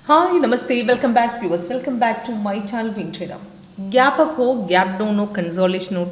Hi నమస్తే welcome back viewers welcome back to my channel Win Trader gap up हो gap down हो consolidation हो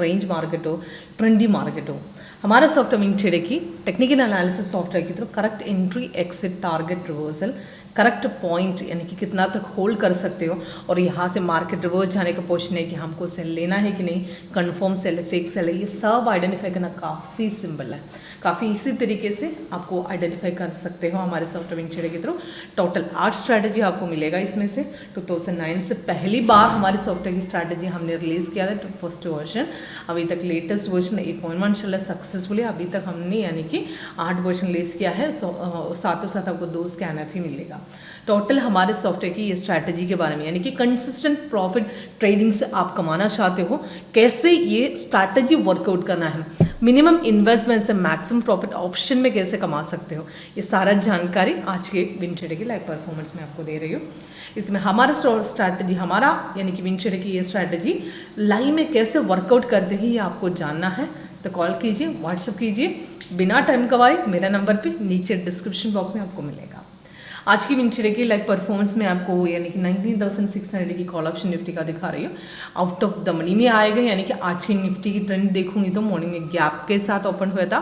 range market हो trendy market हो हमारा सॉफ्टवेयर विन ट्रेडर की टेक्निकल एनालिसिस सॉफ्टवेयर के through correct entry exit target reversal correct point यानी कि कितना तक होल्ड कर सकते हो और यहाँ से मार्केट रिवर्स जाने का क्वेश्चन है कि हमको सेल लेना है कि नहीं, कंफर्म सेल है, फेक सेल है, ये सब आइडेंटिफाई करना काफ़ी सिंपल है। काफ़ी इसी तरीके से आपको आइडेंटिफाई कर सकते हो हमारे सॉफ्टवेयर विन ट्रेडर के थ्रू। टोटल 8 स्ट्रैटेजी आपको मिलेगा इसमें से। 2009 से पहली बार हमारे सॉफ्टवेयर की स्ट्रैटेजी हमने रिलीज़ किया था फर्स्ट वर्जन। अभी तक लेटेस्ट वर्जन 8.1 चल रहा है सक्सेसफुली। अभी तक हमने यानी कि 8 वर्जन रिलीज़ किया है। साथों साथ आपको 2 स्कैनर भी मिलेगा। टोटल हमारे सॉफ्टवेयर की ये स्ट्रैटेजी के बारे में यानी कि कंसिस्टेंट प्रॉफिट ट्रेडिंग से आप कमाना चाहते हो, कैसे ये स्ट्रैटेजी वर्कआउट करना है, मिनिमम इन्वेस्टमेंट से मैक्सिमम प्रॉफिट ऑप्शन में कैसे कमा सकते हो, ये सारा जानकारी आज के विन ट्रेडर की लाइव परफॉर्मेंस में आपको दे रही हूँ। इसमें हमारा स्ट्रैटेजी हमारा यानी कि विन ट्रेडर की ये स्ट्रैटेजी लाइव में कैसे वर्कआउट करते हैं ये आपको जानना है तो कॉल कीजिए, व्हाट्सअप कीजिए बिना टाइम गवाए। मेरा नंबर पे नीचे डिस्क्रिप्शन बॉक्स में आपको मिलेगा। आज की विन ट्रेडर की लाइव परफॉर्मेंस में आपको यानी कि 19,600 की कॉल ऑप्शन निफ्टी का दिखा रही हूँ। आउट ऑफ द मनी में आएगा यानी कि आज की निफ्टी की ट्रेंड देखूंगी तो मॉर्निंग में गैप के साथ ओपन हुआ था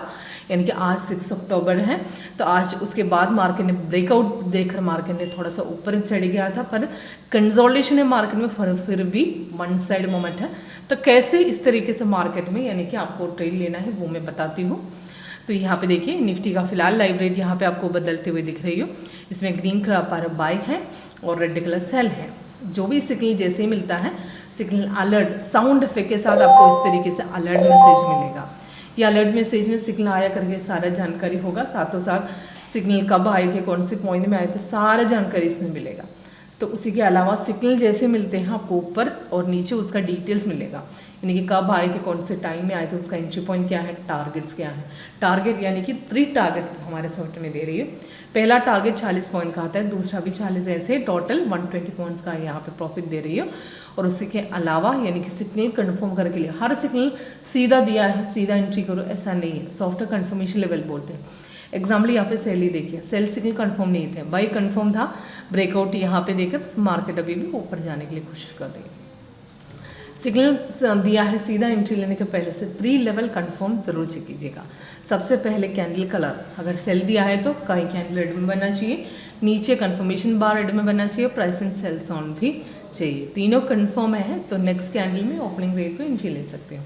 यानी कि आज 6 अक्टूबर है। तो आज उसके बाद मार्केट ने ब्रेकआउट देकर मार्केट ने थोड़ा सा ऊपर चढ़ गया था, पर कंसोलिडेशन है मार्केट में, फिर भी वन साइड मोमेंट है। तो कैसे इस तरीके से मार्केट में यानी कि आपको ट्रेड लेना है वो मैं बताती हूँ। तो यहाँ पे देखिए निफ्टी का फिलहाल लाइव रेट यहाँ पे आपको बदलते हुए दिख रही हो। इसमें ग्रीन कलर पर बाय है और रेड कलर सेल है। जो भी सिग्नल जैसे ही मिलता है, सिग्नल अलर्ट साउंड इफेक्ट के साथ आपको इस तरीके से अलर्ट मैसेज मिलेगा। ये अलर्ट मैसेज में सिग्नल आया करके सारा जानकारी होगा, साथों साथ सिग्नल कब आए थे, कौन से पॉइंट में आए थे, सारा जानकारी इसमें मिलेगा। तो उसी के अलावा सिग्नल जैसे मिलते हैं आपको ऊपर और नीचे उसका डिटेल्स मिलेगा, यानी कि कब आए थे, कौन से टाइम में आए थे, उसका एंट्री पॉइंट क्या है, टारगेट्स क्या है। टारगेट यानी कि 3 टारगेट्स हमारे सॉफ्टवेयर में दे रही है। पहला टारगेट 40 पॉइंट का आता है, दूसरा भी 40, ऐसे टोटल 120 पॉइंट्स का यहाँ पे प्रॉफिट दे रही है। और उसी के अलावा यानी कि सिग्नल कन्फर्म करके लिए हर सिग्नल सीधा दिया है, सीधा एंट्री करो ऐसा नहीं है, सॉफ्टवेयर कन्फर्मेशन लेवल बोलते हैं। एग्जाम्पल यहाँ पे सेल ही देखिए, सेल सिग्नल कंफर्म नहीं थे, बाई कंफर्म था, ब्रेकआउट यहाँ पे देकर मार्केट अभी भी ऊपर जाने के लिए कोशिश कर रही है। सिग्नल दिया है, सीधा एंट्री लेने के पहले से 3 लेवल कंफर्म जरूर चेक कीजिएगा। सबसे पहले कैंडल कलर, अगर सेल दिया है तो कहीं कैंडल रेड में बनना चाहिए, नीचे कंफर्मेशन बार रेड में बनना चाहिए, प्राइस एंड सेल ऑन भी चाहिए। तीनों कंफर्म है तो नेक्स्ट कैंडल में ओपनिंग रेट पे एंट्री ले सकते हो।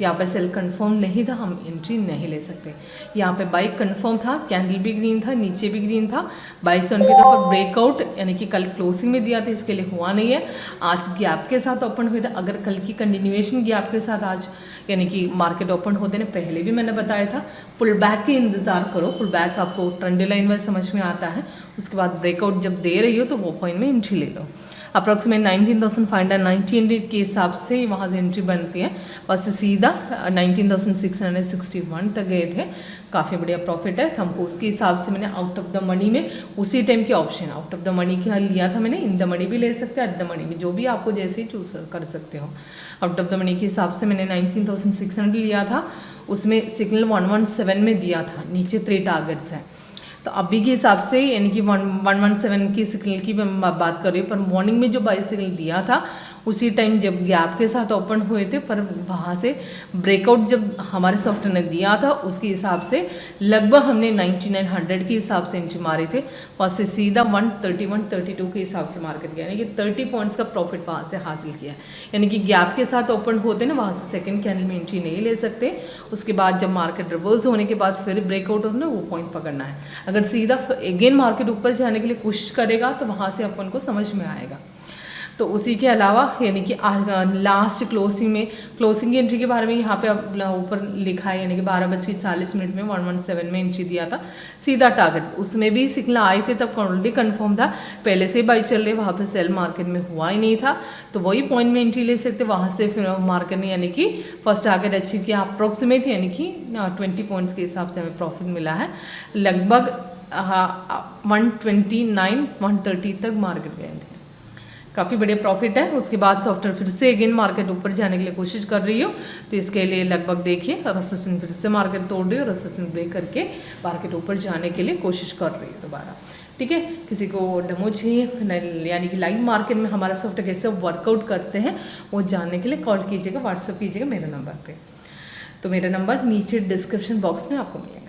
यहाँ पे सेल कंफर्म नहीं था, हम एंट्री नहीं ले सकते। यहाँ पे बाई कंफर्म था, कैंडल भी ग्रीन था, नीचे भी ग्रीन था, बाई सन भी था, पर ब्रेकआउट यानी कि कल क्लोजिंग में दिया था, इसके लिए हुआ नहीं है। आज गैप के साथ ओपन हुए थे, अगर कल की कंटिन्यूएशन गैप के साथ आज यानी कि मार्केट ओपन होते ने पहले भी मैंने बताया था पुल बैक के इंतजार करो। पुल बैक आपको ट्रेंड लाइन वाइज समझ में आता है, उसके बाद ब्रेकआउट जब दे रही हो तो वो पॉइंट में एंट्री ले लो। अप्रॉक्सीमेट 19,590 के हिसाब से वहाँ से एंट्री बनती है, बस सीधा 19,661 तक गए थे। काफ़ी बढ़िया प्रॉफिट है, हमको उसके हिसाब से मैंने आउट ऑफ द मनी में उसी टाइम के option out of the money का लिया था मैंने। इन द मनी भी ले सकते हैं, एट द मनी भी, जो भी आपको जैसे ही चूज कर सकते हो। आउट ऑफ द मनी के हिसाब से मैंने 19,600 लिया था, उसमें सिग्नल 117 में दिया था, नीचे 3 टारगेट्स हैं। तो अभी के हिसाब से यानी कि 117 की सिग्नल की मैं बात कर रही हूँ, पर मॉर्निंग में जो बाई सिग्नल दिया था उसी टाइम जब गैप के साथ ओपन हुए थे, पर वहाँ से ब्रेकआउट जब हमारे सॉफ्टवेयर ने दिया था उसके हिसाब से लगभग हमने 9900 के हिसाब से एंट्री मारे थे, वहाँ से सीधा 131-132 के हिसाब से मार्केट गया, यानी कि 30 पॉइंट्स का प्रॉफिट वहाँ से हासिल किया। यानी कि गैप के साथ ओपन होते ना, वहाँ से सेकेंड कैंडल में एंट्री नहीं ले सकते। उसके बाद जब मार्केट रिवर्स होने के बाद फिर ब्रेकआउट होना, वो पॉइंट पकड़ना है। अगर सीधा अगेन मार्केट ऊपर जाने के लिए कोशिश करेगा तो वहाँ से अपन को समझ में आएगा। तो उसी के अलावा यानी कि लास्ट क्लोजिंग की एंट्री के बारे में यहाँ पे ऊपर लिखा है, यानी कि 12:40 में 117 में एंट्री दिया था, सीधा टारगेट। उसमें भी सिग्नल आए थे तब ऑलरेडी कंफर्म था, पहले से बाई चल रहे, वहाँ पे सेल मार्केट में हुआ ही नहीं था, तो वही पॉइंट में एंट्री ले सकते। वहाँ से फिर मार्केट ने यानी कि फर्स्ट टारगेट अचीव किया, अप्रोक्सीमेट यानी कि 20 पॉइंट्स के हिसाब से हमें प्रॉफिट मिला है। लगभग 129-130 तक मार्केट गए थे। काफ़ी बड़े प्रॉफिट है। उसके बाद सॉफ्टवेयर फिर से अगेन मार्केट ऊपर जाने के लिए कोशिश कर रही हो, तो इसके लिए लगभग देखिए रेजिस्टेंस फिर से मार्केट तोड़ रही हो, रेजिस्टेंस ब्रेक करके मार्केट ऊपर जाने के लिए कोशिश कर रही हो दोबारा। ठीक है, किसी को डेमो चाहिए यानी कि लाइव मार्केट में हमारा सॉफ्टवेयर कैसे वर्कआउट करते हैं वो जानने के लिए कॉल कीजिएगा, व्हाट्सएप कीजिएगा मेरे नंबर पे। तो मेरा नंबर नीचे डिस्क्रिप्शन बॉक्स में आपको मिलेगा।